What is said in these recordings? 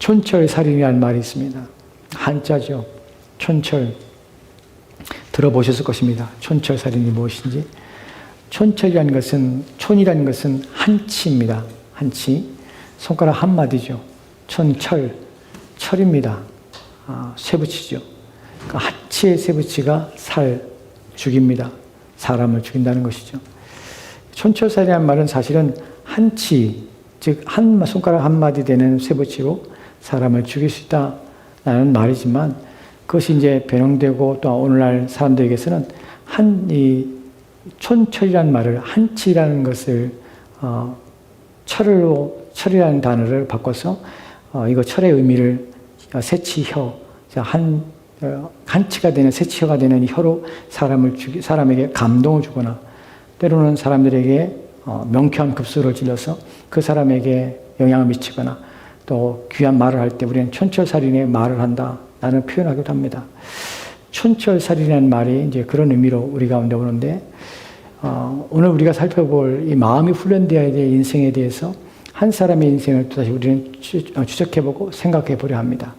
촌철살인이라는 말이 있습니다. 한자죠. 촌철. 들어보셨을 것입니다. 촌철살인이 무엇인지. 촌철이라는 것은, 촌이라는 것은 한치입니다. 한치. 손가락 한 마디죠. 촌철. 철입니다. 쇠붙이죠. 그러니까 한치의 쇠붙이가 죽입니다. 사람을 죽인다는 것이죠. 촌철살이라는 말은 사실은 한치, 즉 한 손가락 한 마디 되는 쇠붙이로 사람을 죽일 수 있다라는 말이지만, 그것이 이제 변형되고 또 오늘날 사람들에게서는 이 촌철이라는 말을 한치라는 것을 철이라는 단어를 바꿔서 이거 철의 의미를 새치혀, 한치가 되는 새치혀가 되는 혀로 사람에게 감동을 주거나, 때로는 사람들에게 명쾌한 급소를 질러서 그 사람에게 영향을 미치거나, 또 귀한 말을 할 때 우리는 촌철살인의 말을 한다라는 표현하기도 합니다. 촌철살인이라는 말이 이제 그런 의미로 우리 가운데 오는데, 오늘 우리가 살펴볼 이 마음이 훈련되어야 될 인생에 대해서 한 사람의 인생을 또다시 우리는 추적해보고 생각해보려 합니다.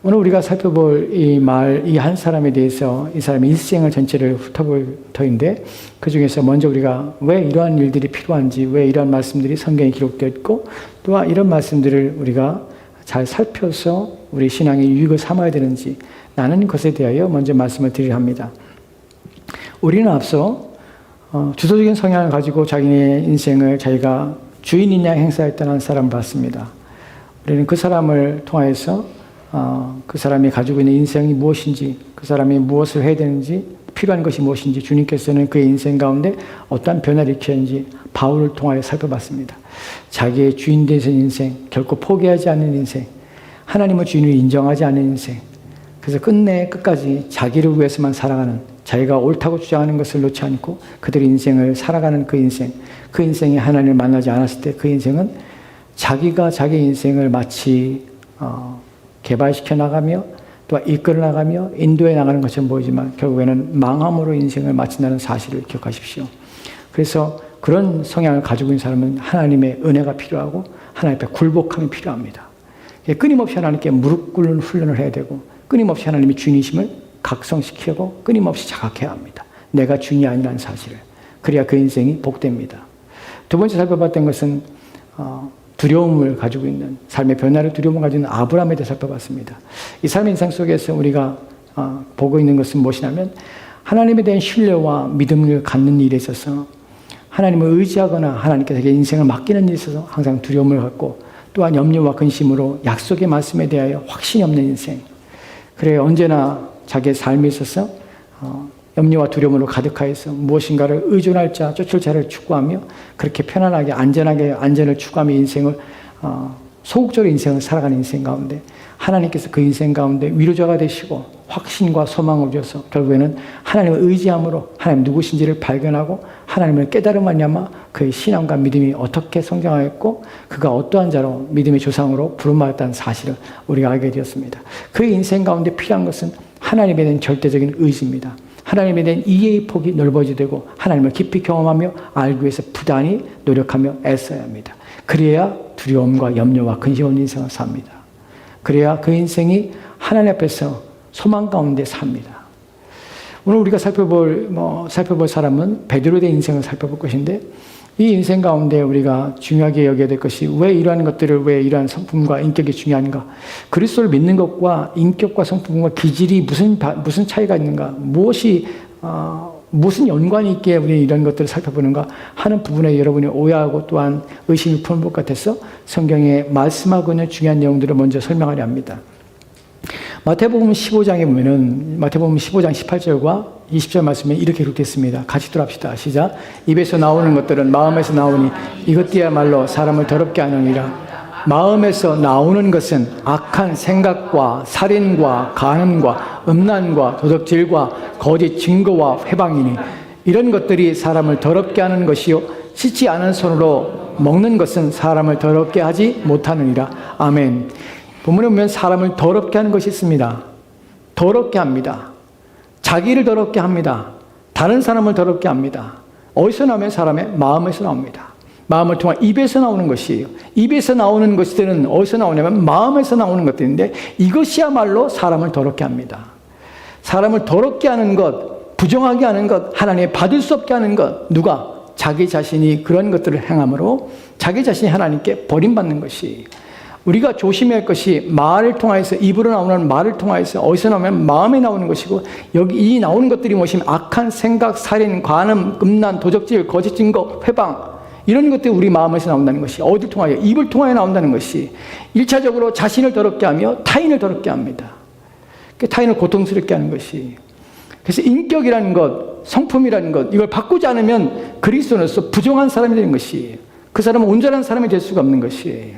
오늘 우리가 살펴볼 이 한 사람에 대해서 이 사람의 일생을 전체를 훑어볼 터인데, 그 중에서 먼저 우리가 왜 이러한 일들이 필요한지, 왜 이러한 말씀들이 성경에 기록되어 있고, 또한 이런 말씀들을 우리가 잘 살펴서 우리 신앙의 유익을 삼아야 되는지, 라는 것에 대하여 먼저 말씀을 드리려 합니다. 우리는 앞서 주도적인 성향을 가지고 자기의 인생을 자기가 주인인 양 행사했던 한 사람을 봤습니다. 우리는 그 사람을 통하여서 그 사람이 가지고 있는 인생이 무엇인지, 그 사람이 무엇을 해야 되는지, 필요한 것이 무엇인지, 주님께서는 그의 인생 가운데 어떠한 변화를 일으켰는지 바울을 통하여 살펴봤습니다. 자기의 주인 되신 인생, 결코 포기하지 않는 인생, 하나님의 주인을 인정하지 않는 인생, 그래서 끝까지 자기를 위해서만 살아가는, 자기가 옳다고 주장하는 것을 놓지 않고 그들의 인생을 살아가는 그 인생, 그 인생이 하나님을 만나지 않았을 때 그 인생은 자기가 자기 인생을 마치 개발시켜 나가며 또 이끌어 나가며 인도해 나가는 것처럼 보이지만 결국에는 망함으로 인생을 마친다는 사실을 기억하십시오. 그래서 그런 성향을 가지고 있는 사람은 하나님의 은혜가 필요하고 하나님 앞에 굴복함이 필요합니다. 끊임없이 하나님께 무릎 꿇는 훈련을 해야 되고, 끊임없이 하나님의 주인이심을 각성시키고 끊임없이 자각해야 합니다. 내가 주인이 아니라는 사실을. 그래야 그 인생이 복됩니다. 두 번째 살펴봤던 것은 두려움을 가지고 있는, 삶의 변화를 두려움을 가지고 있는 아브라함에 대해 살펴봤습니다. 이 삶의 인생 속에서 우리가 보고 있는 것은 무엇이냐면, 하나님에 대한 신뢰와 믿음을 갖는 일에 있어서, 하나님을 의지하거나 하나님께서 인생을 맡기는 일에 있어서 항상 두려움을 갖고, 또한 염려와 근심으로 약속의 말씀에 대하여 확신이 없는 인생. 그래 언제나 자기의 삶에 있어서 염려와 두려움으로 가득하여서 무엇인가를 의존할 자, 쫓을 자를 추구하며 그렇게 편안하게 안전하게 안전을 추구하며 인생을 소극적으로 인생을 살아가는 인생 가운데 하나님께서 그 인생 가운데 위로자가 되시고 확신과 소망을 주셔서 결국에는 하나님을 의지함으로 하나님 누구신지를 발견하고 하나님을 깨달음하냐마 그의 신앙과 믿음이 어떻게 성장하였고 그가 어떠한 자로 믿음의 조상으로 부름받았다는 사실을 우리가 알게 되었습니다. 그의 인생 가운데 필요한 것은 하나님에 대한 절대적인 의지입니다. 하나님에 대한 이해의 폭이 넓어지되고 하나님을 깊이 경험하며 알기 위해서 부단히 노력하며 애써야 합니다. 그래야 두려움과 염려와 근심 없는 인생을 삽니다. 그래야 그 인생이 하나님 앞에서 소망 가운데 삽니다. 오늘 우리가 살펴볼 사람은 베드로의 인생을 살펴볼 것인데 이 인생 가운데 우리가 중요하게 여겨야 될 것이 왜 이러한 것들을 왜 이러한 성품과 인격이 중요한가? 그리스도를 믿는 것과 인격과 성품과 기질이 무슨 차이가 있는가? 무슨 연관이 있기에 우리는 이런 것들을 살펴보는가 하는 부분에 여러분이 오해하고 또한 의심이 푸는 것 같아서 성경에 말씀하고 있는 중요한 내용들을 먼저 설명하려 합니다. 마태복음 15장에 보면은 마태복음 15장 18절과 20절 말씀에 이렇게 기록됐습니다. 같이 들어갑시다. 시작. 입에서 나오는 것들은 마음에서 나오니 이것들이야말로 사람을 더럽게 하느니라. 마음에서 나오는 것은 악한 생각과 살인과 간음과 음란과 도둑질과 거짓 증거와 회방이니 이런 것들이 사람을 더럽게 하는 것이요 씻지 않은 손으로 먹는 것은 사람을 더럽게 하지 못하느니라. 아멘. 본문에 보면 사람을 더럽게 하는 것이 있습니다. 더럽게 합니다. 자기를 더럽게 합니다. 다른 사람을 더럽게 합니다. 어디서 나오면 사람의 마음에서 나옵니다. 마음을 통한 입에서 나오는 것이에요. 입에서 나오는 것들은 어디서 나오냐면 마음에서 나오는 것들인데 이것이야말로 사람을 더럽게 합니다. 사람을 더럽게 하는 것, 부정하게 하는 것, 하나님의 받을 수 없게 하는 것, 누가? 자기 자신이 그런 것들을 행함으로 자기 자신이 하나님께 버림받는 것이, 우리가 조심해야 할 것이 말을 통하여서, 입으로 나오는 말을 통하여서 어디서 나오면 마음에 나오는 것이고, 여기 이 나오는 것들이 무엇이면 악한 생각, 살인, 간음, 음란, 도적질, 거짓 증거, 회방, 이런 것들이 우리 마음에서 나온다는 것이, 어디를 통하여? 입을 통하여 나온다는 것이 1차적으로 자신을 더럽게 하며 타인을 더럽게 합니다. 타인을 고통스럽게 하는 것이. 그래서 인격이라는 것, 성품이라는 것, 이걸 바꾸지 않으면 그리스도로서 부정한 사람이 되는 것이, 그 사람은 온전한 사람이 될 수가 없는 것이에요.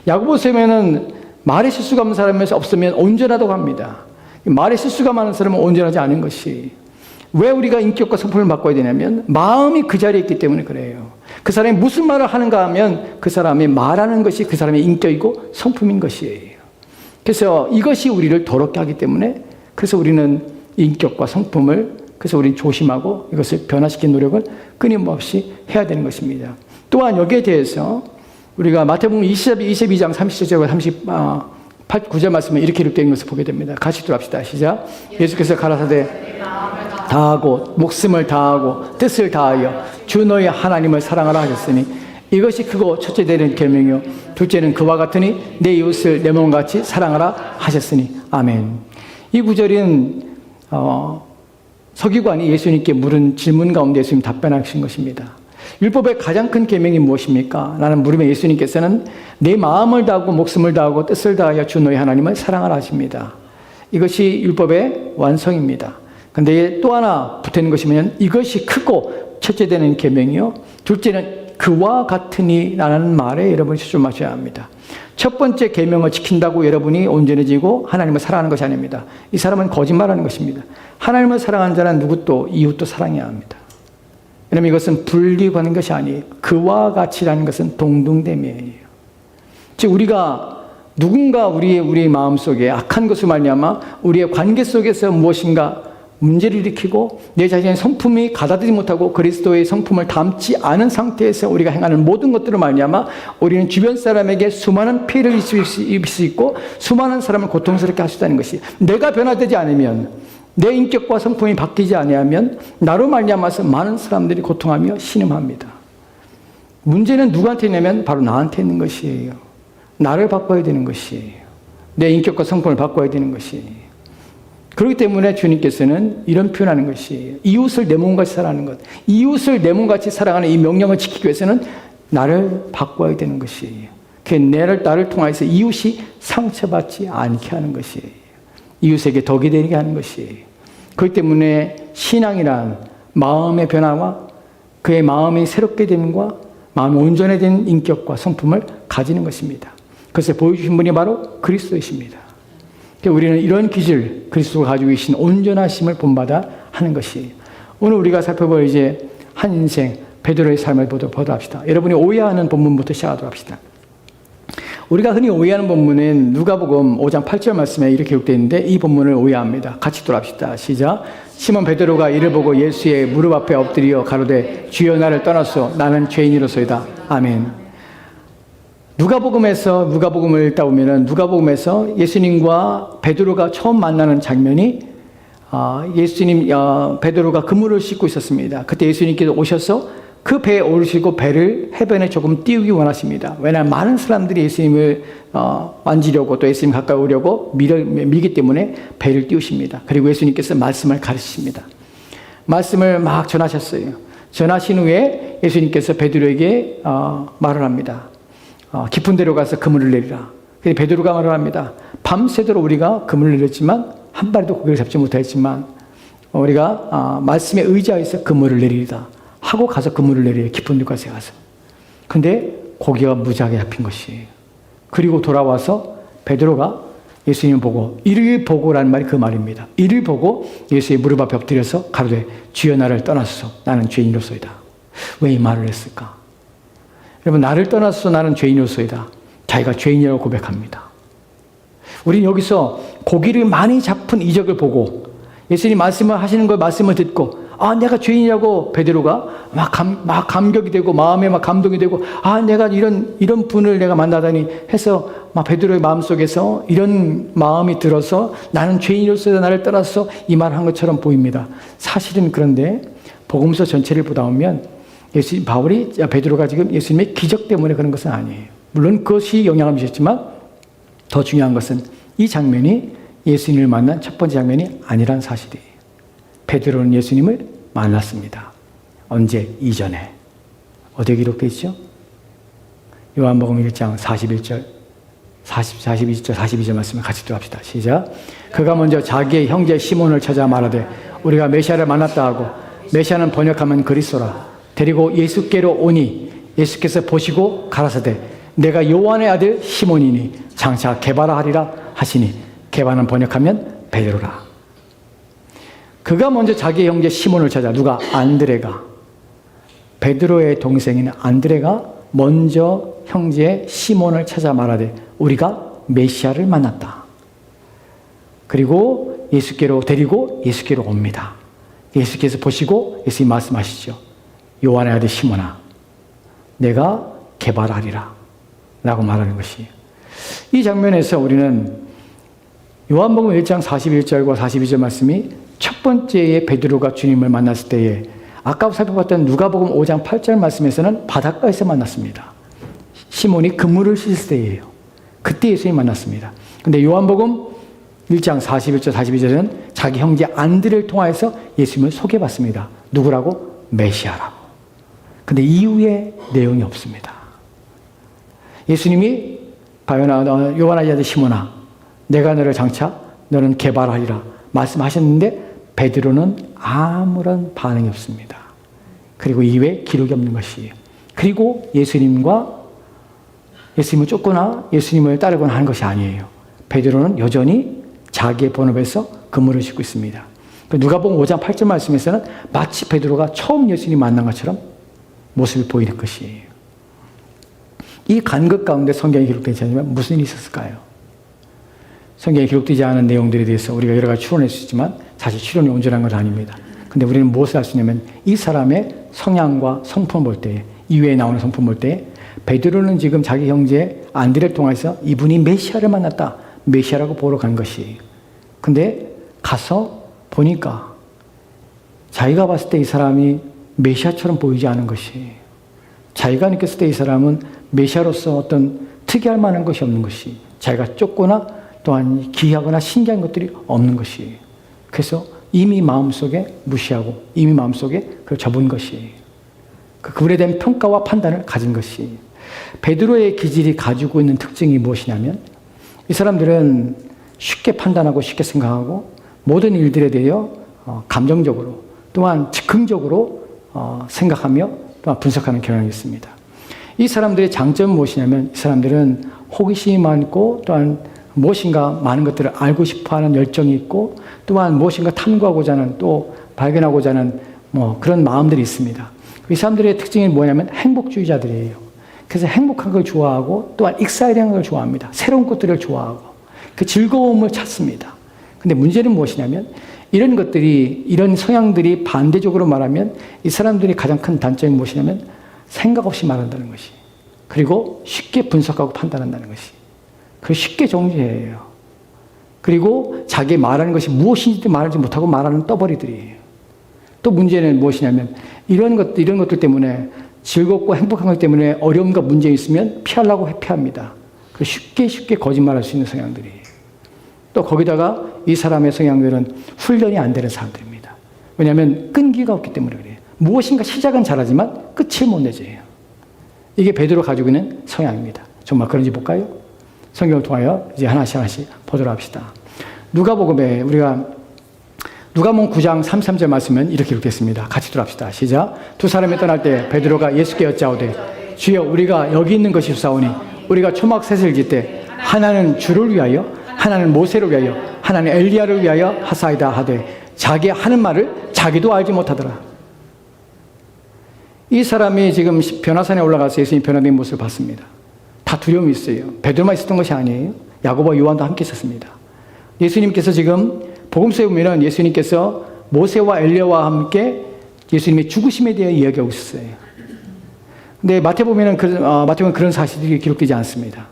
야고보서에 보면은 말에 실수가 없는 사람이 없으면 온전하다고 합니다. 말에 실수가 많은 사람은 온전하지 않은 것이, 왜 우리가 인격과 성품을 바꿔야 되냐면 마음이 그 자리에 있기 때문에 그래요. 그 사람이 무슨 말을 하는가 하면 그 사람이 말하는 것이 그 사람의 인격이고 성품인 것이에요. 그래서 이것이 우리를 더럽게 하기 때문에, 그래서 우리는 인격과 성품을, 그래서 우리는 조심하고 이것을 변화시키는 노력을 끊임없이 해야 되는 것입니다. 또한 여기에 대해서 우리가 마태복음 22장 37절과 39절 말씀에 이렇게 기록되어 있는 것을 보게 됩니다. 같이 들어갑시다. 시작. 예수께서 가라사대 다하고 목숨을 다하고 뜻을 다하여 주 너희 하나님을 사랑하라 하셨으니 이것이 크고 첫째 되는 계명이요 둘째는 그와 같으니 내 이웃을 내 몸같이 사랑하라 하셨으니. 아멘. 이 구절은 서기관이 예수님께 물은 질문 가운데 예수님 답변하신 것입니다. 율법의 가장 큰 계명이 무엇입니까? 라는 물음에 예수님께서는 내 마음을 다하고 목숨을 다하고 뜻을 다하여 주 너희 하나님을 사랑하라 하십니다. 이것이 율법의 완성입니다. 근데 또 하나 붙어 있는 것이 뭐냐면 이것이 크고 첫째 되는 계명이요 둘째는 그와 같으니 라는 말에 여러분이 집중하셔야 합니다. 첫 번째 계명을 지킨다고 여러분이 온전해지고 하나님을 사랑하는 것이 아닙니다. 이 사람은 거짓말하는 것입니다. 하나님을 사랑하는 자는 누구도 이웃도 사랑해야 합니다. 왜냐하면 이것은 분리하는 것이 아니에요. 그와 같이라는 것은 동등됨이에요. 즉 우리가 누군가 우리의 마음속에 악한 것을 말미암아 우리의 관계 속에서 무엇인가 문제를 일으키고 내 자신의 성품이 가다듬지 못하고 그리스도의 성품을 담지 않은 상태에서 우리가 행하는 모든 것들을 말미암아 우리는 주변 사람에게 수많은 피해를 입을 수 있고 수많은 사람을 고통스럽게 할 수 있다는 것이, 내가 변화되지 않으면, 내 인격과 성품이 바뀌지 아니하면 나로 말미암아서 많은 사람들이 고통하며 신음합니다. 문제는 누구한테 있냐면 바로 나한테 있는 것이에요. 나를 바꿔야 되는 것이에요. 내 인격과 성품을 바꿔야 되는 것이에요. 그렇기 때문에 주님께서는 이런 표현하는 것이에요. 이웃을 내 몸같이 사랑하는 것. 이웃을 내 몸같이 사랑하는 이 명령을 지키기 위해서는 나를 바꿔야 되는 것이에요. 나를 통해서 이웃이 상처받지 않게 하는 것이에요. 이웃에게 덕이 되게 하는 것이에요. 그렇기 때문에 신앙이란 마음의 변화와 그의 마음이 새롭게 됨과 마음이 온전해진 인격과 성품을 가지는 것입니다. 그것을 보여주신 분이 바로 그리스도이십니다. 우리는 이런 기질, 그리스도가 가지고 계신 온전하심을 본받아 하는 것이에요. 오늘 우리가 살펴볼 이제 한 인생, 베드로의 삶을 보도록 합시다. 여러분이 오해하는 본문부터 시작하도록 합시다. 우리가 흔히 오해하는 본문은 누가복음 5장 8절 말씀에 이렇게 기록되어 있는데 이 본문을 오해합니다. 같이 돌아갑시다. 시작. 시몬 베드로가 이를 보고 예수의 무릎 앞에 엎드려 가로되 주여 나를 떠났소 나는 죄인이로소이다. 아멘. 누가복음을 읽다 보면은 누가복음에서 예수님과 베드로가 처음 만나는 장면이 베드로가 그물을 싣고 있었습니다. 그때 예수님께서 오셔서 그 배에 오르시고 배를 해변에 조금 띄우기 원하십니다. 왜냐하면 많은 사람들이 예수님을 만지려고 또 예수님 가까이 오려고 밀기 때문에 배를 띄우십니다. 그리고 예수님께서 말씀을 가르치십니다. 말씀을 막 전하셨어요. 전하신 후에 예수님께서 베드로에게 말을 합니다. 깊은 데로 가서 그물을 내리라. 그래서 베드로가 말을 합니다. 밤새도록 우리가 그물을 내렸지만 한 마리도 고기를 잡지 못했지만 우리가 말씀에 의지하여서 그물을 내리리다 하고 가서 그물을 내려요. 깊은 데까지 가서. 근데 고기가 무지하게 잡힌 것이에요. 그리고 돌아와서 베드로가 예수님을 보고 이를 보고라는 말이 그 말입니다. 이를 보고 예수의 무릎 앞에 엎드려서 가로되 주여 나를 떠나소서 나는 죄인으로소이다. 왜 이 말을 했을까? 여러분, 나를 떠나서 나는 죄인이로소이다. 자기가 죄인이라고 고백합니다. 우리는 여기서 고기를 많이 잡은 이적을 보고 예수님 말씀을 하시는 걸 말씀을 듣고 내가 죄인이라고 베드로가 막 감격이 되고 마음에 막 감동이 되고 내가 이런 분을 내가 만나다니 해서 막 베드로의 마음속에서 이런 마음이 들어서 나는 죄인으로서 나를 떠나서 이 말 한 것처럼 보입니다. 사실은 그런데 복음서 전체를 보다 보면 베드로가 지금 예수님의 기적 때문에 그런 것은 아니에요. 물론 그것이 영향을 미쳤지만 더 중요한 것은 이 장면이 예수님을 만난 첫 번째 장면이 아니란 사실이에요. 베드로는 예수님을 만났습니다. 언제? 이전에. 어디에 기록되어 있죠? 요한복음 1장 41절, 42절, 42절 말씀을 같이 들어갑시다. 시작. 그가 먼저 자기의 형제 시몬을 찾아 말하되 우리가 메시아를 만났다 하고, 메시아는 번역하면 그리스도라. 데리고 예수께로 오니 예수께서 보시고 가라사대 내가 요한의 아들 시몬이니 장차 게바라 하리라 하시니, 게바는 번역하면 베드로라. 그가 먼저 자기의 형제 시몬을 찾아, 누가? 안드레가. 베드로의 동생인 안드레가 먼저 형제 시몬을 찾아 말하되 우리가 메시아를 만났다. 그리고 예수께로 데리고 예수께로 옵니다. 예수께서 보시고 예수님 말씀하시죠. 요한의 아들 시몬아, 내가 게바라리라 라고 말하는 것이, 이 장면에서 우리는 요한복음 1장 41절과 42절 말씀이 첫 번째에 베드로가 주님을 만났을 때에, 아까 살펴봤던 누가복음 5장 8절 말씀에서는 바닷가에서 만났습니다. 시몬이 그물을 씻을 때예요. 그때 예수님 만났습니다. 근데 요한복음 1장 41절 42절은 자기 형제 안드레를 통하여서 예수님을 소개받습니다. 누구라고? 메시아라고. 근데 이후에 내용이 없습니다. 예수님이 요한의 아들 시몬아, 내가 너를 장차 너는 게바라리라 말씀하셨는데 베드로는 아무런 반응이 없습니다. 그리고 이후에 기록이 없는 것이에요. 그리고 예수님을 쫓거나 예수님을 따르거나 하는 것이 아니에요. 베드로는 여전히 자기의 본업에서 근무를 짓고 있습니다. 누가복음 5장 8절 말씀에서는 마치 베드로가 처음 예수님 만난 것처럼 모습이 보이는 것이에요. 이 간극 가운데 성경이 기록되지 않으면 무슨 일이 있었을까요? 성경에 기록되지 않은 내용들에 대해서 우리가 여러 가지 추론할 수 있지만 사실 추론이 온전한 건 아닙니다. 근데 우리는 무엇을 할 수 있냐면 이 사람의 성향과 성품을 볼 때, 이외에 나오는 성품을 볼 때 베드로는 지금 자기 형제 안드레를 통해서 이분이 메시아를 만났다, 메시아라고 보러 간 것이에요. 근데 가서 보니까 자기가 봤을 때 이 사람이 메시아처럼 보이지 않은 것이, 자기가 느꼈을 때 이 사람은 메시아로서 어떤 특이할 만한 것이 없는 것이, 자기가 쫓거나 또한 기이하거나 신기한 것들이 없는 것이, 그래서 이미 마음속에 무시하고 이미 마음속에 그걸 접은 것이, 그분에 대한 평가와 판단을 가진 것이, 베드로의 기질이 가지고 있는 특징이 무엇이냐면 이 사람들은 쉽게 판단하고 쉽게 생각하고 모든 일들에 대하여 감정적으로 또한 즉흥적으로 생각하며 또한 분석하는 경향이 있습니다. 이 사람들의 장점은 무엇이냐면 이 사람들은 호기심이 많고 또한 무엇인가 많은 것들을 알고 싶어하는 열정이 있고 또한 무엇인가 탐구하고자 하는 또 발견하고자 하는 그런 마음들이 있습니다. 이 사람들의 특징이 뭐냐면 행복주의자들이에요. 그래서 행복한 걸 좋아하고 또한 익사이팅한 걸 좋아합니다. 새로운 것들을 좋아하고 그 즐거움을 찾습니다. 근데 문제는 무엇이냐면 이런 것들이, 이런 성향들이 반대적으로 말하면 이 사람들이 가장 큰 단점이 무엇이냐면 생각 없이 말한다는 것이, 그리고 쉽게 분석하고 판단한다는 것이, 그리고 쉽게 정죄해요. 그리고 자기 말하는 것이 무엇인지도 말하지 못하고 말하는 떠벌이들이에요. 또 문제는 무엇이냐면 이런 것들 때문에 즐겁고 행복한 것 때문에 어려움과 문제 있으면 피하려고 회피합니다. 쉽게 거짓말할 수 있는 성향들이에요. 또 거기다가 이 사람의 성향들은 훈련이 안 되는 사람들입니다. 왜냐하면 끈기가 없기 때문에 그래요. 무엇인가 시작은 잘하지만 끝을 못 내줘요. 이게 베드로 가지고 있는 성향입니다. 정말 그런지 볼까요? 성경을 통하여 이제 하나씩 보도록 합시다. 누가복음에 누가복음 9장 33절 말씀은 이렇게 기록했습니다. 같이 들어갑시다. 시작. 두 사람이 떠날 때 베드로가 예수께 여짜오되 주여 우리가 여기 있는 것이 싸우니 우리가 초막셋을 짓되 하나는 주를 위하여 하나는 모세를 위하여 하나는 엘리야를 위하여 하사이다 하되 자기 하는 말을 자기도 알지 못하더라. 이 사람이 지금 변화산에 올라가서 예수님 변화된 모습을 봤습니다. 다 두려움이 있어요. 베드로만 있었던 것이 아니에요. 야고보와 요한도 함께 있었습니다. 예수님께서 지금 복음서에 보면 예수님께서 모세와 엘리야와 함께 예수님의 죽으심에 대해 이야기하고 있었어요. 근데 마태복음에는 그런 사실이 기록되지 않습니다.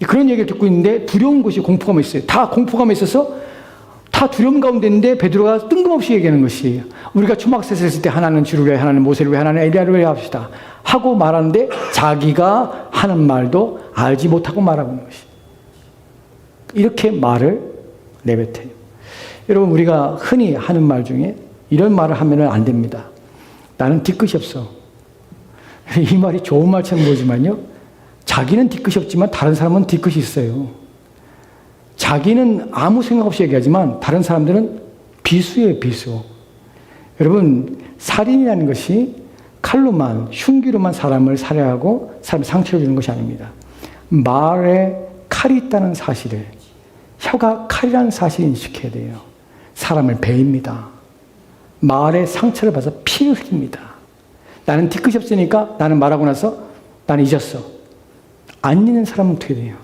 그런 얘기를 듣고 있는데 두려운 것이 공포감이 있어요. 다 공포감이 있어서 다 두려움 가운데 있는데 베드로가 뜬금없이 얘기하는 것이 우리가 초막셋을 했을 때 하나는 주를 위해 하나는 모세를 위해 하나는 엘리야를 위해 합시다 하고 말하는데 자기가 하는 말도 알지 못하고 말하고 있는 것이 이렇게 말을 내뱉어요. 여러분 우리가 흔히 하는 말 중에 이런 말을 하면 안 됩니다. 나는 뒤끝이 없어. 이 말이 좋은 말처럼 보이지만요. 자기는 뒤끝이 없지만 다른 사람은 뒤끝이 있어요. 자기는 아무 생각 없이 얘기하지만 다른 사람들은 비수예요, 비수. 여러분, 살인이라는 것이 칼로만, 흉기로만 사람을 살해하고 사람을 상처를 주는 것이 아닙니다. 말에 칼이 있다는 사실을, 혀가 칼이라는 사실을 인식해야 돼요. 사람을 베입니다. 말에 상처를 받아서 피를 흘립니다. 나는 뒤끝이 없으니까 나는 말하고 나서 나는 잊었어. 안 잊는 사람은 어떻게 돼요?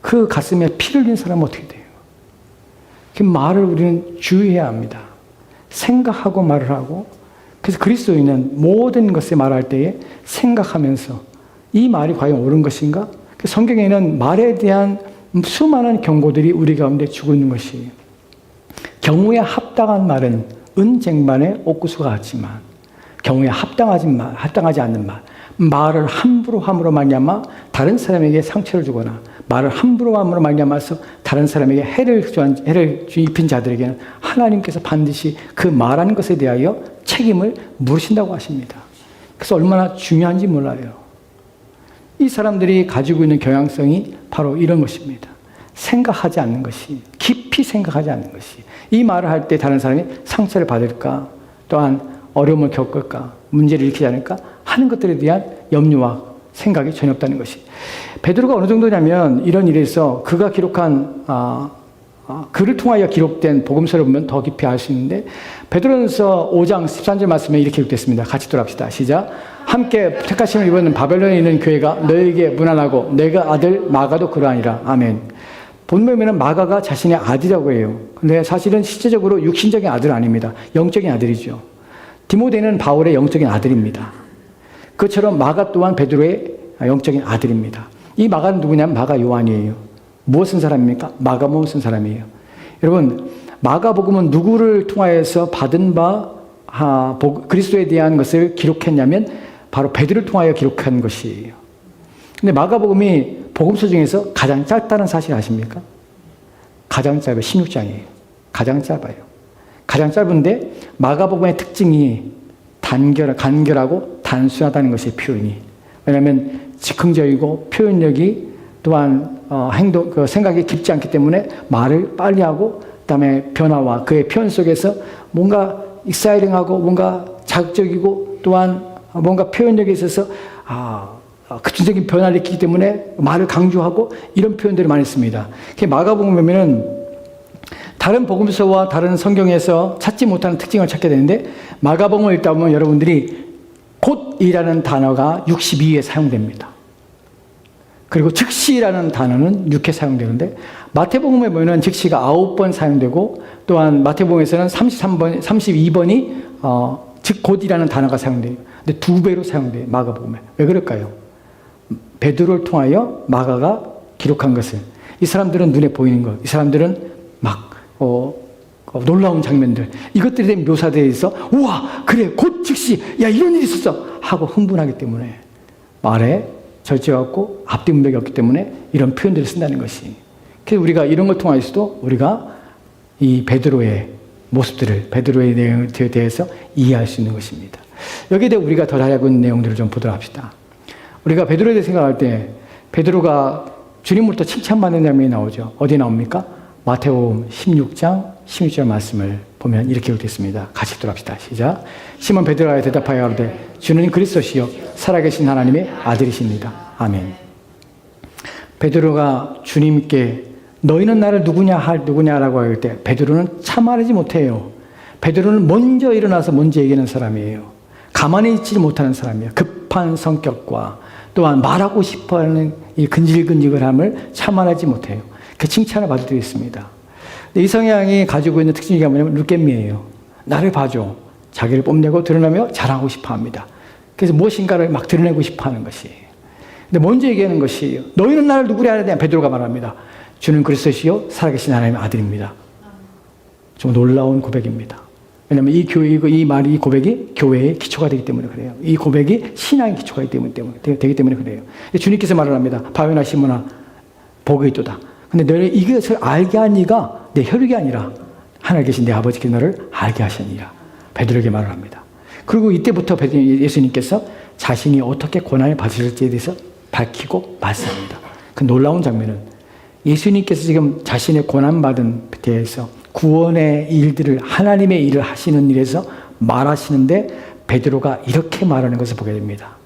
그 가슴에 피를 흘린 사람은 어떻게 돼요? 그 말을 우리는 주의해야 합니다. 생각하고 말을 하고 그래서 그리스도인은 모든 것에 말할 때에 생각하면서 이 말이 과연 옳은 것인가? 성경에는 말에 대한 수많은 경고들이 우리 가운데 주고 있는 것이에요. 경우에 합당한 말은 은쟁반에 옥구수가 같지만 경우에 합당하지 않는 말을 함부로 함으로 말미암아 다른 사람에게 상처를 주거나 말을 함부로 함으로 말미암아서 다른 사람에게 해를 입힌 자들에게는 하나님께서 반드시 그 말하는 것에 대하여 책임을 물으신다고 하십니다. 그래서 얼마나 중요한지 몰라요. 이 사람들이 가지고 있는 경향성이 바로 이런 것입니다. 생각하지 않는 것이, 깊이 생각하지 않는 것이, 이 말을 할 때 다른 사람이 상처를 받을까, 또한 어려움을 겪을까, 문제를 일으키지 않을까 하는 것들에 대한 염려와 생각이 전혀 없다는 것이. 베드로가 어느 정도냐면 이런 일에서 그가 기록한 그를 통하여 기록된 복음서를 보면 더 깊이 알 수 있는데 베드로전서 5장 13절 말씀에 이렇게 기록됐습니다. 같이 돌아갑시다. 시작. 함께 택하심을 입은 바벨론에 있는 교회가 너에게 문안하고 내가 아들 마가도 그러하니라. 아멘. 본문에는 마가가 자신의 아들이라고 해요. 근데 사실은 실제적으로 육신적인 아들은 아닙니다. 영적인 아들이죠. 디모데는 바울의 영적인 아들입니다. 그처럼 마가 또한 베드로의 영적인 아들입니다. 이 마가는 누구냐면 마가 요한이에요. 무엇을 사람입니까? 마가복음을 쓴 사람이에요. 여러분, 마가복음은 누구를 통하여서 받은 바 그리스도에 대한 것을 기록했냐면 바로 베드로를 통하여 기록한 것이에요. 근데 마가복음이 복음서 중에서 가장 짧다는 사실 아십니까? 가장 짧아요. 16장이에요. 가장 짧아요. 가장 짧은데 마가복음의 특징이 간결하고 단순하다는 것의 표현이. 왜냐하면 즉흥적이고 표현력이 또한 생각이 깊지 않기 때문에 말을 빨리 하고 그다음에 변화와 그의 표현 속에서 뭔가 익사이링하고 뭔가 자극적이고 또한 뭔가 표현력에 있어서 급진적인 변화를 일으키기 때문에 말을 강조하고 이런 표현들을 많이 씁니다. 마가복음 보면은 다른 복음서와 다른 성경에서 찾지 못하는 특징을 찾게 되는데 마가복음을 읽다 보면 여러분들이 곧이라는 단어가 62회 사용됩니다. 그리고 즉시라는 단어는 6회 사용되는데 마태복음에 보면 즉시가 9번 사용되고 또한 마태복음에서는 32번이 즉 곧이라는 단어가 사용돼요. 근데 2배로 사용돼요. 마가복음에. 왜 그럴까요? 베드로를 통하여 마가가 기록한 것을 이 사람들은 눈에 보이는 것, 이 사람들은 막 놀라운 장면들 이것들에 대한 묘사되어 있어 우와 그래 곧 즉시 야 이런 일이 있었어 하고 흥분하기 때문에 말에 절제가 없고 앞뒤 문맥이 없기 때문에 이런 표현들을 쓴다는 것이. 그래서 우리가 이런 걸 통해서도 우리가 이 베드로의 모습들을 베드로의 내용에 대해서 이해할 수 있는 것입니다. 여기에 대해 우리가 더 알고 있는 내용들을 좀 보도록 합시다. 우리가 베드로에 대해 생각할 때 베드로가 주님으로부터 칭찬받는 장면이 나오죠. 어디에 나옵니까? 마태복음 16장 16절 말씀을 보면 이렇게 기록됐습니다. 같이 들어갑시다. 시작. 시몬 베드로가 대답하여 가로되 주는 그리스도시요 살아계신 하나님의 아들이십니다. 아멘. 베드로가 주님께 너희는 나를 누구냐라고 할 때 베드로는 참아내지 못해요. 베드로는 먼저 일어나서 먼저 얘기하는 사람이에요. 가만히 있지 못하는 사람이에요. 급한 성격과 또한 말하고 싶어하는 이 근질근질함을 참아내지 못해요. 그 칭찬을 받을 때 있습니다. 이 성향이 가지고 있는 특징이 뭐냐면 룩겜미예요. 나를 봐줘. 자기를 뽐내고 드러내며 자랑하고 싶어 합니다. 그래서 무엇인가를 막 드러내고 싶어 하는 것이에요. 근데 먼저 얘기하는 것이에요. 너희는 나를 누구라 하느냐? 베드로가 말합니다. 주는 그리스도시요 살아계신 하나님의 아들입니다. 좀 놀라운 고백입니다. 왜냐하면 이 고백이 교회의 기초가 되기 때문에 그래요. 이 고백이 신앙의 기초가 되기 때문에 그래요. 주님께서 말을 합니다. 바요나 시몬아 복이 있도다. 근데 너희 이것을 알게 한 이가 내 혈육이 아니라 하늘 계신 내 아버지께서 너를 알게 하시니라. 베드로에게 말을 합니다. 그리고 이때부터 예수님께서 자신이 어떻게 고난을 받으실지에 대해서 밝히고 말씀합니다. 그 놀라운 장면은 예수님께서 지금 자신의 고난받은 데에서 구원의 일들을 하나님의 일을 하시는 일에서 말하시는데 베드로가 이렇게 말하는 것을 보게 됩니다.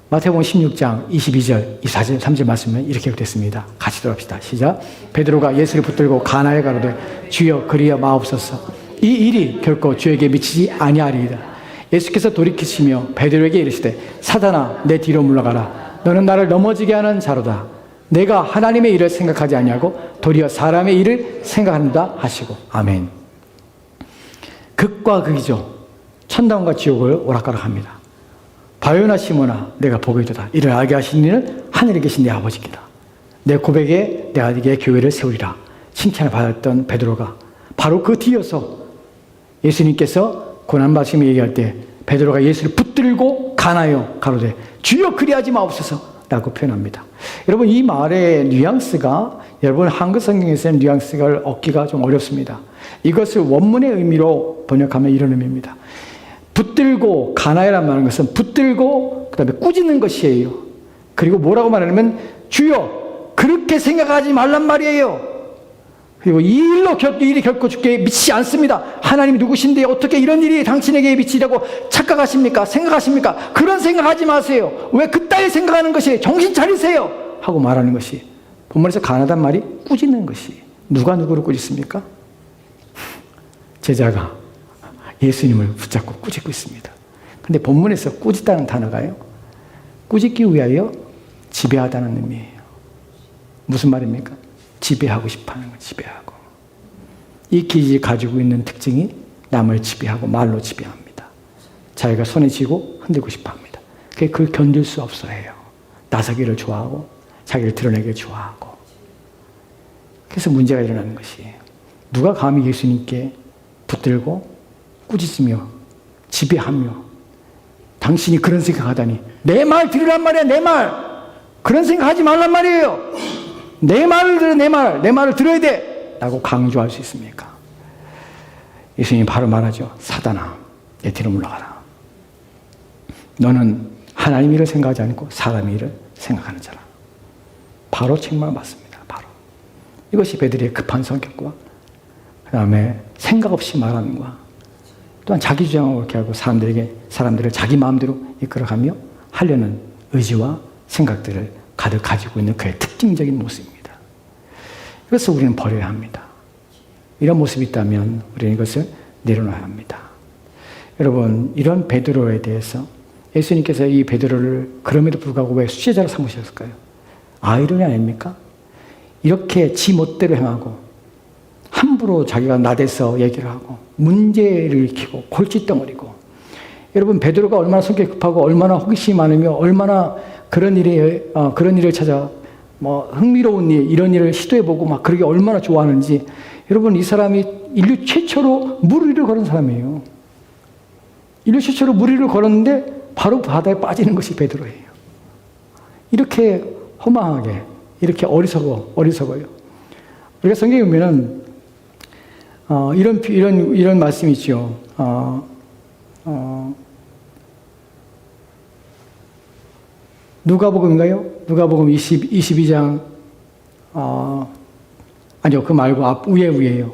마태복음 16장 22절, 24절, 3절 말씀은 이렇게 됐습니다. 같이 들어갑시다. 시작. 베드로가 예수를 붙들고 가나에 가로되 주여 그리하 마옵소서. 이 일이 결코 주에게 미치지 아니하리이다. 예수께서 돌이키시며 베드로에게 이르시되 사단아 내 뒤로 물러가라. 너는 나를 넘어지게 하는 자로다. 내가 하나님의 일을 생각하지 아니하고 도리어 사람의 일을 생각한다 하시고. 아멘. 극과 극이죠. 천당과 지옥을 오락가락합니다. 바요나 시몬아 내가 복이 있도다. 이를 알게 하신 이는 하늘에 계신 내 아버지께다. 내 고백에 내가 네게 교회를 세우리라. 칭찬을 받았던 베드로가 바로 그 뒤이어서 예수님께서 고난받으시며 얘기할 때 베드로가 예수를 붙들고 가나요 가로되 주여 그리하지 마옵소서 라고 표현합니다. 여러분 이 말의 뉘앙스가 여러분 한글 성경에서는 뉘앙스를 얻기가 좀 어렵습니다. 이것을 원문의 의미로 번역하면 이런 의미입니다. 붙들고 가나이란 말하는 것은 붙들고 그 다음에 꾸짖는 것이에요. 그리고 뭐라고 말하냐면 주여 그렇게 생각하지 말란 말이에요. 그리고 이 일이 결코 주께 미치지 않습니다. 하나님이 누구신데 어떻게 이런 일이 당신에게 미치려고 착각하십니까? 생각하십니까? 그런 생각하지 마세요. 왜 그따위 생각하는 것이 정신 차리세요 하고 말하는 것이 본문에서 가나단 말이 꾸짖는 것이 누가 누구를 꾸짖습니까? 제자가 예수님을 붙잡고 꾸짖고 있습니다. 근데 본문에서 꾸짖다는 단어가요 꾸짖기 위하여 지배하다는 의미예요. 무슨 말입니까? 지배하고 싶어하는 거, 지배하고. 이 기질이 가지고 있는 특징이 남을 지배하고 말로 지배합니다. 자기가 손에 쥐고 흔들고 싶어합니다. 그걸 견딜 수 없어해요. 나서기를 좋아하고 자기를 드러내기를 좋아하고. 그래서 문제가 일어나는 것이에요. 누가 감히 예수님께 붙들고 꾸짖으며 지배하며 당신이 그런 생각하다니 내 말 들으란 말이야. 내 말. 그런 생각하지 말란 말이에요. 내 말을 들어, 내 말을 들어야 돼! 라고 강조할 수 있습니까? 예수님이 바로 말하죠. 사단아, 내 뒤로 물러가라. 너는 하나님 일을 생각하지 않고 사람 일을 생각하는 자라. 바로 책망을 받습니다. 바로. 이것이 베드로의 급한 성격과 그 다음에 생각 없이 말하는 것과 또한 자기 주장을 그렇게 하고 사람들을 자기 마음대로 이끌어가며 하려는 의지와 생각들을 가득 가지고 있는 그의 특징적인 모습입니다. 이것을 우리는 버려야 합니다. 이런 모습이 있다면 우리는 이것을 내려놔야 합니다. 여러분, 이런 베드로에 대해서 예수님께서 이 베드로를 그럼에도 불구하고 왜 수제자로 삼으셨을까요? 아이러니 아닙니까? 이렇게 지 멋대로 행하고 함부로 자기가 나대서 얘기를 하고 문제를 일으키고 골칫덩어리고. 여러분, 베드로가 얼마나 성격이 급하고 얼마나 호기심이 많으며 얼마나 그런 일을 찾아 흥미로운 일, 이런 일을 시도해보고 막 그러게 얼마나 좋아하는지. 여러분, 이 사람이 인류 최초로 물 위를 걸은 사람이에요. 인류 최초로 물 위를 걸었는데 바로 바다에 빠지는 것이 베드로예요. 이렇게 허망하게, 이렇게 어리석어요. 우리가 성경에 보면은 이런 말씀이 있죠. 누가복음인가요? 누가복음 22장 아니요, 그 말고 위에요.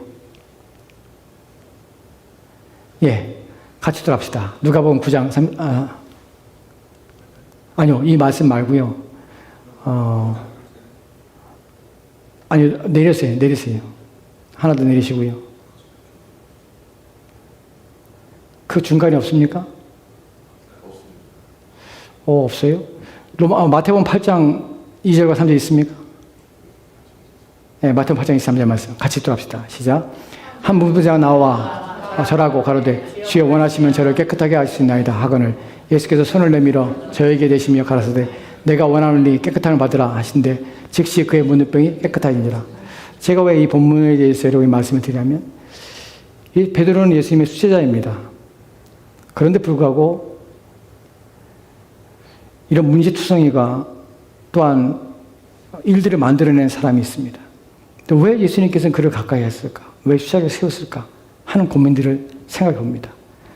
예, 같이 들어갑시다. 누가복음 9장 3 아니요, 이 말씀 말고요. 아니요, 내리세요. 하나 더 내리시고요. 그 중간에 없습니까? 없어요? 마태복음 8장 2절과 3절 있습니까? 네, 마태복음 8장 23절 말씀 같이 들어갑시다. 시작. 한 문부자가 나와 절하고 가로되 주여 원하시면 저를 깨끗하게 하시나이다 하거늘 예수께서 손을 내밀어 저에게 대시며 가라사대 내가 원하노니 깨끗함을 받으라 하신대 즉시 그의 문둥병이 깨끗하니라. 제가 왜 이 본문에 대해서 여러분 말씀을 드리냐면 이 베드로는 예수님의 수제자입니다. 그런데 불구하고 이런 문제투성이가 또한 일들을 만들어낸 사람이 있습니다. 또 왜 예수님께서는 그를 가까이 했을까? 왜 수작을 세웠을까? 하는 고민들을 생각해 봅니다.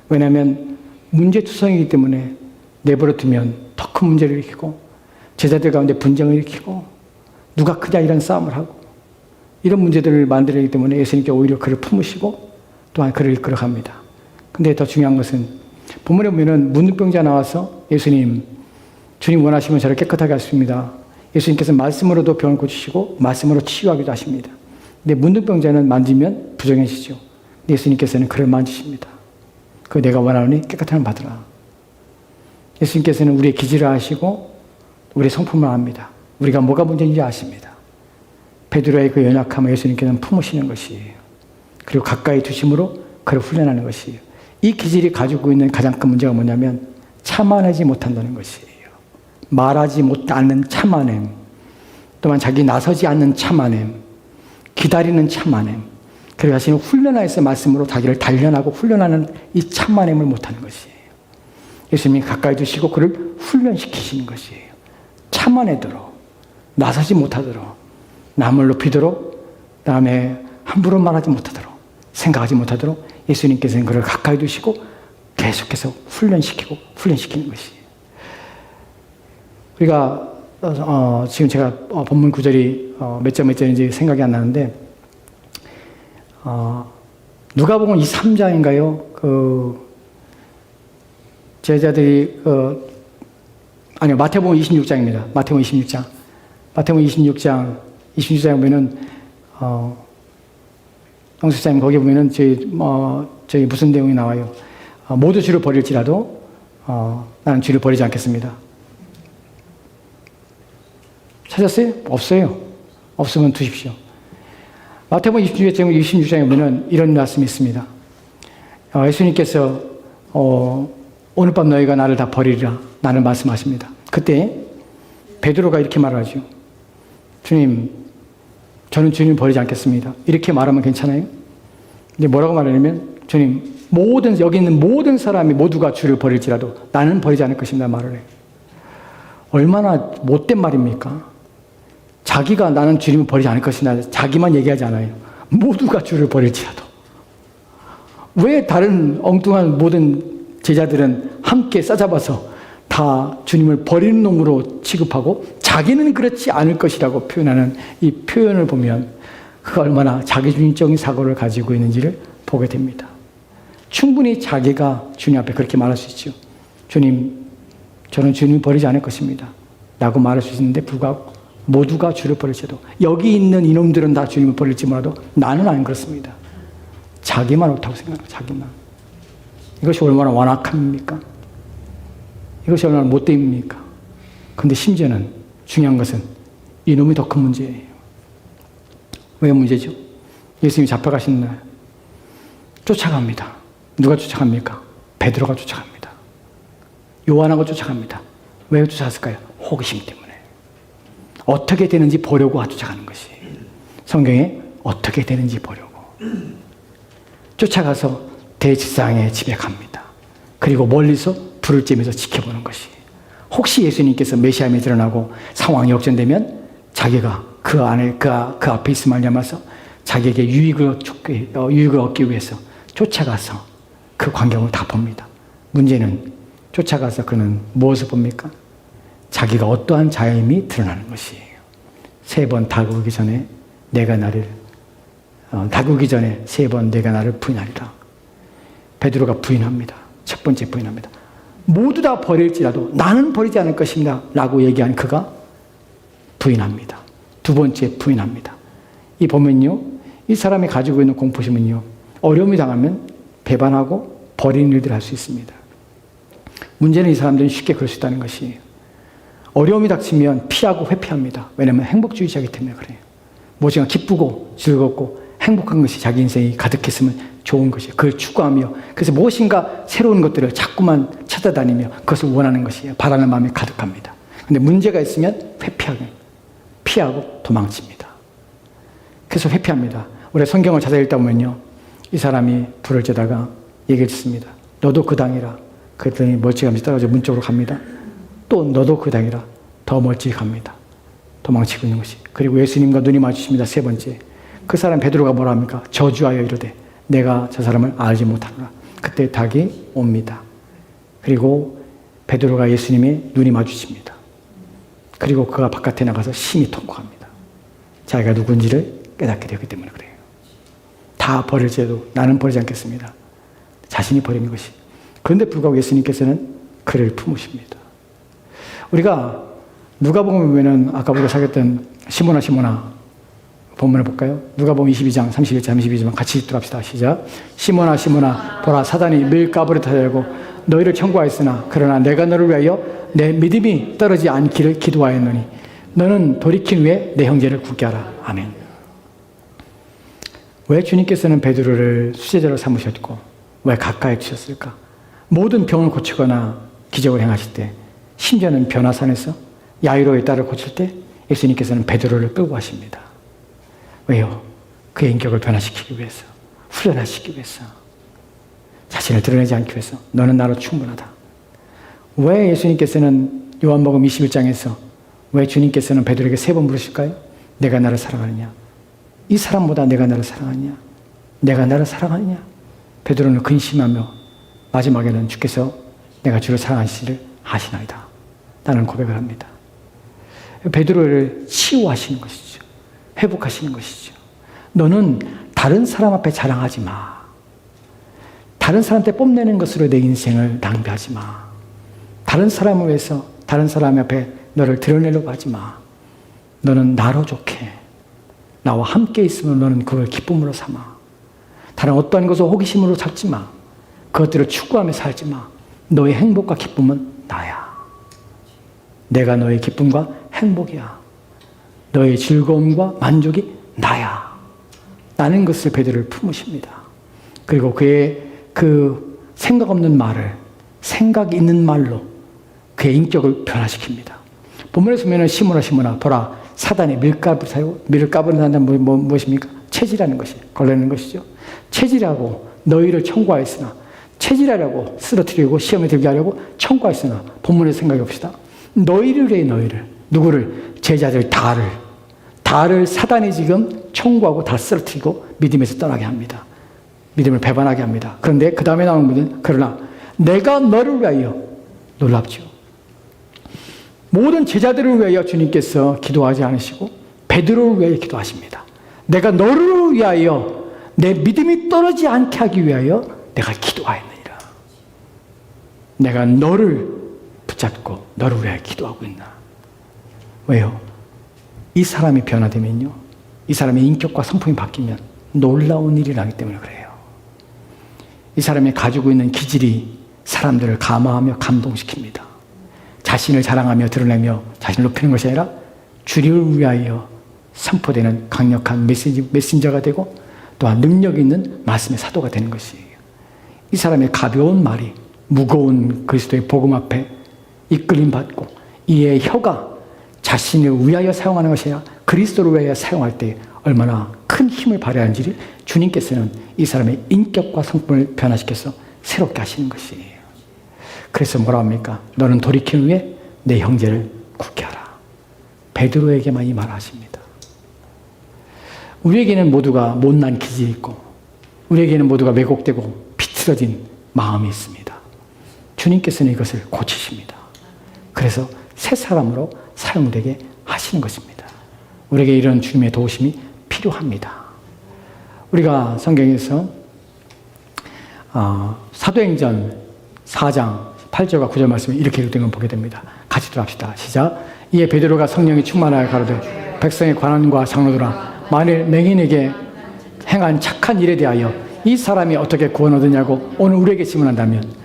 왜냐하면 문제투성이기 때문에 내버려 두면 더 큰 문제를 일으키고 제자들 가운데 분쟁을 일으키고 누가 크냐 이런 싸움을 하고 이런 문제들을 만들기 때문에 예수님께 오히려 그를 품으시고 또한 그를 이끌어갑니다. 근데 더 중요한 것은 본문에 보면은 문둥병자 나와서 예수님, 주님 원하시면 저를 깨끗하게 하십니다. 예수님께서 말씀으로도 병을 고치시고 말씀으로 치유하기도 하십니다. 근데 문둥병자는 만지면 부정해지죠. 예수님께서는 그를 만지십니다. 그 내가 원하노니 깨끗함을 받으라. 예수님께서는 우리의 기질을 아시고 우리의 성품을 압니다. 우리가 뭐가 문제인지 아십니다. 베드로의 그 연약함을 예수님께서는 품으시는 것이에요. 그리고 가까이 두심으로 그를 훈련하는 것이에요. 이 기질이 가지고 있는 가장 큰 문제가 뭐냐면 참아내지 못한다는 것이에요. 말하지 못하는 참아냄, 또한 자기 나서지 않는 참아냄, 기다리는 참아냄, 그리고 자신을 훈련하여서 말씀으로 자기를 단련하고 훈련하는 이 참아냄을 못하는 것이에요. 예수님이 가까이 두시고 그를 훈련시키시는 것이에요. 참아내도록, 나서지 못하도록, 남을 높이도록, 다음에 함부로 말하지 못하도록, 생각하지 못하도록 예수님께서는 그를 가까이 두시고 계속해서 훈련시키는 것이에요. 우리가 지금 제가 본문 구절이 몇 절인지 생각이 안 나는데 누가복음 23장인가요? 그 제자들이 아니요, 마태복음 26장입니다. 마태복음 26장에 보면은 영수사님 거기 보면은 저희 무슨 내용이 나와요? 모두 주를 버릴지라도 나는 주를 버리지 않겠습니다. 찾았어요? 없어요. 없으면 두십시오. 마태복음 26장에 보면 이런 말씀이 있습니다. 예수님께서 오늘 밤 너희가 나를 다 버리리라 나는 말씀하십니다. 그때 베드로가 이렇게 말하죠. 주님, 저는 주님 버리지 않겠습니다. 이렇게 말하면 괜찮아요? 근데 뭐라고 말하냐면 주님, 여기 있는 모든 사람이 모두가 주를 버릴지라도 나는 버리지 않을 것입니다 말을 해요. 얼마나 못된 말입니까? 자기가 나는 주님을 버리지 않을 것이다. 자기만 얘기하지 않아요. 모두가 주를 버릴지라도. 왜 다른 엉뚱한 모든 제자들은 함께 싸잡아서 다 주님을 버리는 놈으로 취급하고 자기는 그렇지 않을 것이라고 표현하는 이 표현을 보면 그가 얼마나 자기중심적인 사고를 가지고 있는지를 보게 됩니다. 충분히 자기가 주님 앞에 그렇게 말할 수 있죠. 주님, 저는 주님을 버리지 않을 것입니다. 라고 말할 수 있는데 불구하고 모두가 주를 버릴지도 여기 있는 이놈들은 다 주님을 버릴지 몰라도 나는 안 그렇습니다. 자기만 옳다고 생각합니다. 자기만. 이것이 얼마나 완악함입니까? 이것이 얼마나 못됨입니까? 근데 심지어는 중요한 것은 이놈이 더 큰 문제예요. 왜 문제죠? 예수님이 잡혀가신 날 쫓아갑니다. 누가 쫓아갑니까? 베드로가 쫓아갑니다. 요한하고 쫓아갑니다. 왜 쫓아갔을까요? 호기심 때문에. 어떻게 되는지 보려고 쫓아가는 것이에요. 성경에 어떻게 되는지 보려고. 쫓아가서 대지상의 집에 갑니다. 그리고 멀리서 불을 쬐면서 지켜보는 것이에요. 혹시 예수님께서 메시아임이 드러나고 상황이 역전되면 자기가 그 앞에 있음을 알면서 자기에게 유익을 얻기 위해서 쫓아가서 그 광경을 다 봅니다. 문제는 쫓아가서 그는 무엇을 봅니까? 자기가 어떠한 자임이 드러나는 것이에요. 3번 다구기 전에 내가 나를 3번 부인하리라. 베드로가 부인합니다. 첫 번째 부인합니다. 모두 다 버릴지라도 나는 버리지 않을 것입니다. 라고 얘기한 그가 부인합니다. 두 번째 부인합니다. 이 보면요. 이 사람이 가지고 있는 공포심은요. 어려움이 당하면 배반하고 버리는 일들을 할 수 있습니다. 문제는 이 사람들은 쉽게 그럴 수 있다는 것이에요. 어려움이 닥치면 피하고 회피합니다. 왜냐하면 행복주의자이기 때문에 그래요. 무엇인가 기쁘고 즐겁고 행복한 것이 자기 인생이 가득했으면 좋은 것이에요. 그걸 추구하며 그래서 무엇인가 새로운 것들을 자꾸만 찾아다니며 그것을 원하는 것이에요. 바라는 마음이 가득합니다. 근데 문제가 있으면 피하고 도망칩니다. 그래서 회피합니다. 우리 성경을 자세히 읽다 보면요. 이 사람이 불을 쬐다가 얘기를 듣습니다. 너도 그 당이라. 그랬더니 멀찌감치 떨어져 문 쪽으로 갑니다. 또 너도 그 당이라. 더 멀찍이 갑니다. 도망치고 있는 것이. 그리고 예수님과 눈이 마주칩니다. 세 번째. 그 사람 베드로가 뭐라 합니까? 저주하여 이르되 내가 저 사람을 알지 못하노라. 그때 닭이 옵니다. 그리고 베드로가 예수님의 눈이 마주칩니다. 그리고 그가 바깥에 나가서 심히 통곡합니다. 자기가 누군지를 깨닫게 되기 때문에 그래요. 다 버릴지라도 나는 버리지 않겠습니다. 자신이 버리는 것이. 그런데 불구하고 예수님께서는 그를 품으십니다. 우리가 누가복음 보면은 아까 우리가 사귀었던 시몬아 본문을 볼까요? 누가복음 22장 31절 32절 같이 읽도록 합시다. 시작. 시몬아 보라 사단이 밀가부를 타려고 너희를 청구하였으나 그러나 내가 너를 위하여 내 믿음이 떨어지지 않기를 기도하였노니 너는 돌이킨 후에 내 형제를 굳게 하라. 아멘. 왜 주님께서는 베드로를 수제자로 삼으셨고 왜 가까이 두셨을까? 모든 병을 고치거나 기적을 행하실 때 심지어는 변화산에서 야이로의 딸을 고칠 때 예수님께서는 베드로를 끌고 가십니다. 왜요? 그의 인격을 변화시키기 위해서, 훈련하시기 위해서, 자신을 드러내지 않기 위해서 너는 나로 충분하다. 왜 예수님께서는 요한복음 21장에서 왜 주님께서는 베드로에게 3번 물으실까요? 내가 나를 사랑하느냐? 이 사람보다 내가 나를 사랑하느냐? 내가 나를 사랑하느냐? 베드로는 근심하며 마지막에는 주께서 내가 주를 사랑하시기를 아시나이다. 나는 고백을 합니다. 베드로를 치유하시는 것이죠. 회복하시는 것이죠. 너는 다른 사람 앞에 자랑하지 마. 다른 사람한테 뽐내는 것으로 내 인생을 낭비하지 마. 다른 사람을 위해서 다른 사람 앞에 너를 드러내려고 하지 마. 너는 나로 좋게. 나와 함께 있으면 너는 그걸 기쁨으로 삼아. 다른 어떠한 것을 호기심으로 찾지 마. 그것들을 추구하며 살지 마. 너의 행복과 기쁨은 나야. 내가 너의 기쁨과 행복이야. 너의 즐거움과 만족이 나야. 라는 것을 베드로를 품으십니다. 그리고 그의 그 생각 없는 말을 생각 있는 말로 그의 인격을 변화시킵니다. 본문에서 보면 시몬아 보라 사단이 밀가부를 한다는 무엇입니까? 체질하는 것이 걸리는 것이죠. 체질하고 너희를 청구하였으나 체질하려고 쓰러뜨리고 시험에 들게 하려고 청구하였으나 본문에서 생각해 봅시다. 너희를 해 너희를 누구를? 제자들 다를 사단이 지금 청구하고 다 쓰러뜨리고 믿음에서 떠나게 합니다. 믿음을 배반하게 합니다. 그런데 그 다음에 나오는 분은 그러나 내가 너를 위하여 놀랍죠. 모든 제자들을 위하여 주님께서 기도하지 않으시고 베드로를 위하여 기도하십니다. 내가 너를 위하여 내 믿음이 떨어지지 않게 하기 위하여 내가 기도하였느니라. 내가 너를 붙잡고 너를 위하여 기도하고 있나. 왜요? 이 사람이 변화되면요. 이 사람의 인격과 성품이 바뀌면 놀라운 일이 나기 때문에 그래요. 이 사람이 가지고 있는 기질이 사람들을 감화하며 감동시킵니다. 자신을 자랑하며 드러내며 자신을 높이는 것이 아니라 주를 위하여 선포되는 강력한 메신저가 되고 또한 능력 있는 말씀의 사도가 되는 것이에요. 이 사람의 가벼운 말이 무거운 그리스도의 복음 앞에 이끌림 받고 이의 혀가 자신을 위하여 사용하는 것이 아니라 그리스도를 위하여 사용할 때 얼마나 큰 힘을 발휘하는지를 주님께서는 이 사람의 인격과 성품을 변화시켜서 새롭게 하시는 것이에요. 그래서 뭐라 합니까? 너는 돌이킨 후에 내 형제를 굳게 하라. 베드로에게만 이 말을 하십니다. 우리에게는 모두가 못난 기질이 있고 우리에게는 모두가 왜곡되고 비틀어진 마음이 있습니다. 주님께서는 이것을 고치십니다. 그래서 새 사람으로 사용되게 하시는 것입니다. 우리에게 이런 주님의 도우심이 필요합니다. 우리가 성경에서 사도행전 4장 8절과 9절 말씀을 이렇게 읽는 걸 보게 됩니다. 같이 들어갑시다. 시작. 이에 베드로가 성령이 충만하여 가로되 백성의 관원과 장로들아 만일 맹인에게 행한 착한 일에 대하여 이 사람이 어떻게 구원 얻으냐고 오늘 우리에게 질문한다면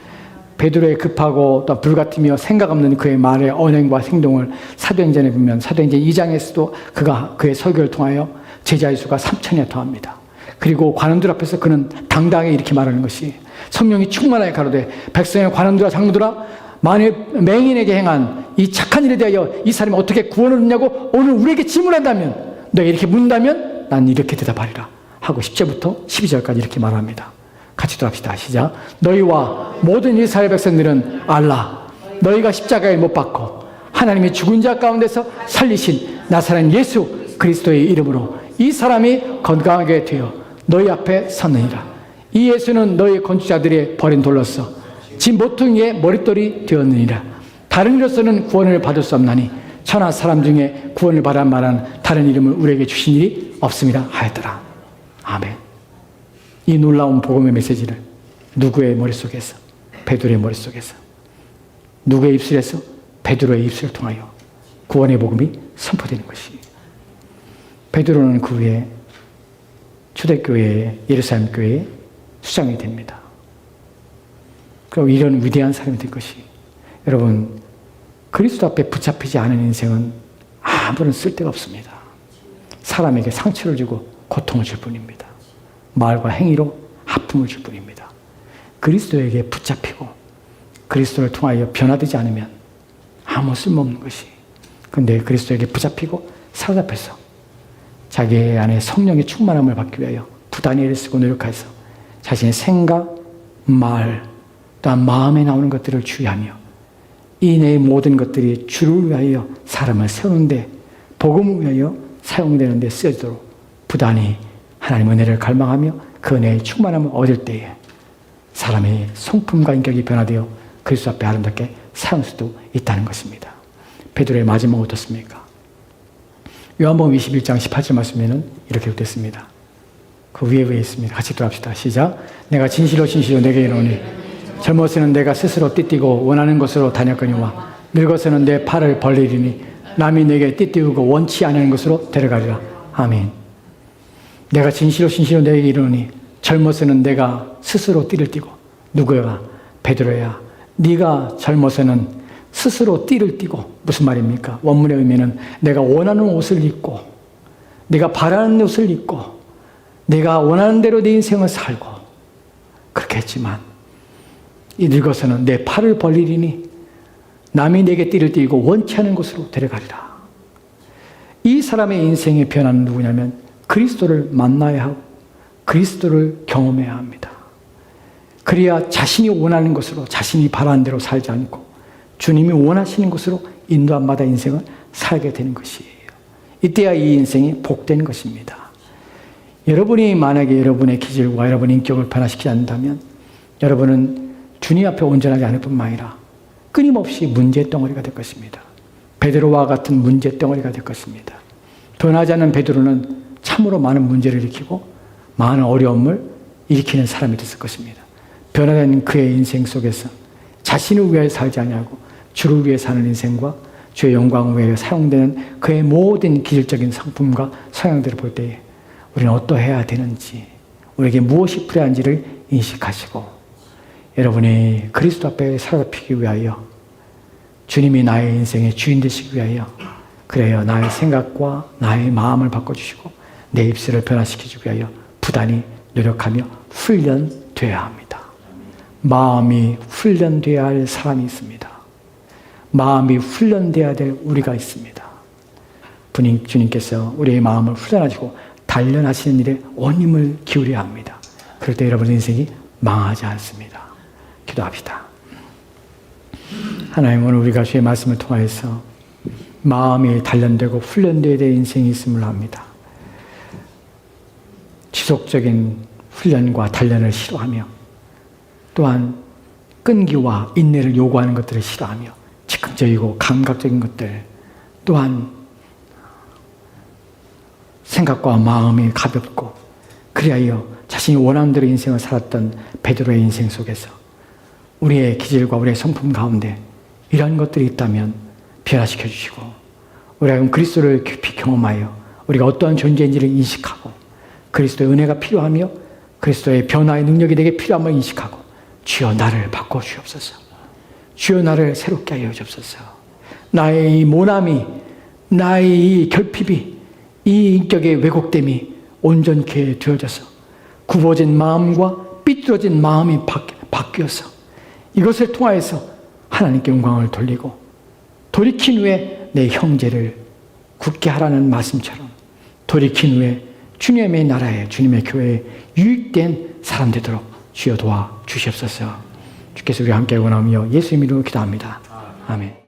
베드로의 급하고 또 불같으며 생각 없는 그의 말의 언행과 행동을 사도행전에 보면 사도행전 2장에서도 그가 그의 설교를 통하여 제자의 수가 3,000여 더합니다. 그리고 관원들 앞에서 그는 당당하게 이렇게 말하는 것이 성령이 충만하게 가로되 백성의 관원들아 장로들아 만일 맹인에게 행한 이 착한 일에 대하여 이 사람이 어떻게 구원을 얻냐고 오늘 우리에게 질문한다면 너가 이렇게 묻는다면 난 이렇게 대답하리라 하고 10절부터 12절까지 이렇게 말합니다. 같이 돌아합시다. 시작. 너희와 모든 이스라엘 백성들은 알라 너희가 십자가에 못 박고 하나님이 죽은 자 가운데서 살리신 나사렛 예수 그리스도의 이름으로 이 사람이 건강하게 되어 너희 앞에 섰느니라. 이 예수는 너희 건축자들이 버린 돌로서 지 모퉁이의 머릿돌이 되었느니라. 다른 이로서는 구원을 받을 수 없나니 천하 사람 중에 구원을 받을 만한 다른 이름을 우리에게 주신 일이 없음이라 하였더라. 아멘. 이 놀라운 복음의 메시지를 누구의 머릿속에서? 베드로의 머릿속에서. 누구의 입술에서? 베드로의 입술을 통하여 구원의 복음이 선포되는 것이. 베드로는 그 후에 초대교회의 예루살렘 교회의 수장이 됩니다. 그리고 이런 위대한 사람이 된 것이 여러분 그리스도 앞에 붙잡히지 않은 인생은 아무런 쓸데가 없습니다. 사람에게 상처를 주고 고통을 줄 뿐입니다. 말과 행위로 아픔을 줄 뿐입니다. 그리스도에게 붙잡히고 그리스도를 통하여 변화되지 않으면 아무 쓸모없는 것이. 그런데 그리스도에게 붙잡히고 사로잡혀서 자기 안에 성령의 충만함을 받기 위하여 부단히 애를 쓰고 노력해서 자신의 생각, 말, 또한 마음에 나오는 것들을 주의하며 이 내 모든 것들이 주를 위하여 사람을 세우는데 복음을 위하여 사용되는 데 쓰여지도록 부단히 하나님의 은혜를 갈망하며 그 은혜의 충만함을 얻을 때에 사람의 성품과 인격이 변화되어 그리스도 앞에 아름답게 사용할 수도 있다는 것입니다. 베드로의 마지막은 어떻습니까? 요한복음 21장 18절 말씀에는 이렇게 됐습니다. 그 위에 있습니다. 같이 돌아합시다. 시작. 내가 진실로 진실로 내게 이르노니 젊어서는 내가 스스로 띠띠고 원하는 곳으로 다녔거니와 늙어서는 내 팔을 벌리리니 남이 내게 띠띠우고 원치 않은 곳으로 데려가리라. 아멘. 내가 진실로 진실로 내게 이르노니 젊어서는 내가 스스로 띠를 띠고 누구야? 베드로야. 네가 젊어서는 스스로 띠를 띠고 무슨 말입니까? 원문의 의미는 내가 원하는 옷을 입고 내가 바라는 옷을 입고 내가 원하는 대로 내 인생을 살고 그렇게 했지만 이 늙어서는 내 팔을 벌리리니 남이 내게 띠를 띠고 원치 않은 곳으로 데려가리라. 이 사람의 인생의 변화는 누구냐면 그리스도를 만나야 하고 그리스도를 경험해야 합니다. 그래야 자신이 원하는 것으로 자신이 바라는 대로 살지 않고 주님이 원하시는 것으로 인도함마다 인생을 살게 되는 것이에요. 이때야 이 인생이 복된 것입니다. 여러분이 만약에 여러분의 기질과 여러분의 인격을 변화시키지 않는다면 여러분은 주님 앞에 온전하지 않을 뿐만 아니라 끊임없이 문제 덩어리가 될 것입니다. 베드로와 같은 문제 덩어리가 될 것입니다. 변하지 않는 베드로는 참으로 많은 문제를 일으키고 많은 어려움을 일으키는 사람이 됐을 것입니다. 변화된 그의 인생 속에서 자신을 위하여 살지 아니하고 주를 위해 사는 인생과 주의 영광을 위하여 사용되는 그의 모든 기질적인 성품과 성향들을 볼 때에 우리는 어떠해야 되는지 우리에게 무엇이 필요한지를 인식하시고 여러분이 그리스도 앞에 사로잡히기 위하여 주님이 나의 인생의 주인 되시기 위하여 그래요 나의 생각과 나의 마음을 바꿔주시고 내 입술을 변화시키기 위하여 부단히 노력하며 훈련되어야 합니다. 마음이 훈련되어야 할 사람이 있습니다. 마음이 훈련되어야 될 우리가 있습니다. 주님께서 우리의 마음을 훈련하시고 단련하시는 일에 온 힘을 기울여야 합니다. 그럴 때 여러분의 인생이 망하지 않습니다. 기도합시다. 하나님 오늘 우리가 주의 말씀을 통하여서 마음이 단련되고 훈련되어야 될 인생이 있음을 압니다. 지속적인 훈련과 단련을 싫어하며 또한 끈기와 인내를 요구하는 것들을 싫어하며 즉흥적이고 감각적인 것들 또한 생각과 마음이 가볍고 그리하여 자신이 원하는 대로 인생을 살았던 베드로의 인생 속에서 우리의 기질과 우리의 성품 가운데 이런 것들이 있다면 변화시켜 주시고 우리가 그리스도를 깊이 경험하여 우리가 어떠한 존재인지를 인식하고 그리스도의 은혜가 필요하며 그리스도의 변화의 능력이 내게 필요함을 인식하고 주여 나를 바꿔주옵소서. 주여 나를 새롭게 하여 주옵소서. 나의 이 모남이 나의 이 결핍이 이 인격의 왜곡됨이 온전케 되어져서 굽어진 마음과 삐뚤어진 마음이 바뀌어서 이것을 통하여서 하나님께 영광을 돌리고 돌이킨 후에 내 형제를 굳게 하라는 말씀처럼 돌이킨 후에 주님의 나라에 주님의 교회에 유익된 사람 되도록 주여 도와 주시옵소서. 주께서 우리와 함께 원하며 예수 이름으로 기도합니다. 아멘.